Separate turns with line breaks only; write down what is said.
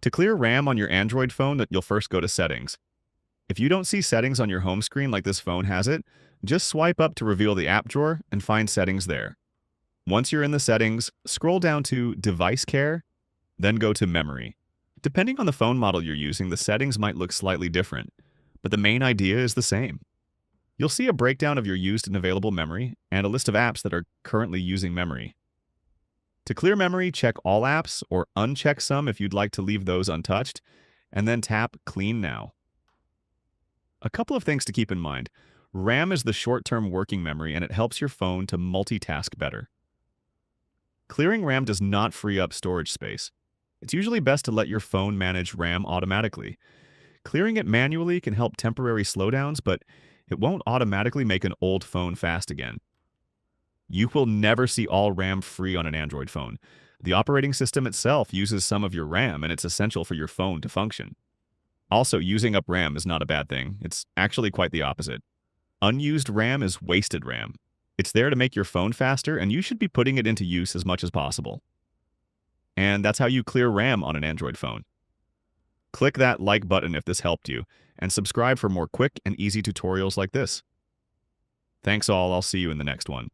To clear RAM on your Android phone, you'll first go to Settings. If you don't see Settings on your home screen like this phone has it, just swipe up to reveal the app drawer and find Settings there. Once you're in the settings, scroll down to Device Care, then go to Memory. Depending on the phone model you're using, the settings might look slightly different, but the main idea is the same. You'll see a breakdown of your used and available memory and a list of apps that are currently using memory. To clear memory, check all apps or uncheck some if you'd like to leave those untouched, and then tap Clean Now. A couple of things to keep in mind. RAM is the short-term working memory and it helps your phone to multitask better. Clearing RAM does not free up storage space. It's usually best to let your phone manage RAM automatically. Clearing it manually can help temporary slowdowns, but it won't automatically make an old phone fast again. You will never see all RAM free on an Android phone. The operating system itself uses some of your RAM, and it's essential for your phone to function. Also, using up RAM is not a bad thing. It's actually quite the opposite. Unused RAM is wasted RAM. It's there to make your phone faster, and you should be putting it into use as much as possible. And that's how you clear RAM on an Android phone. Click that like button if this helped you, and subscribe for more quick and easy tutorials like this. Thanks all, I'll see you in the next one.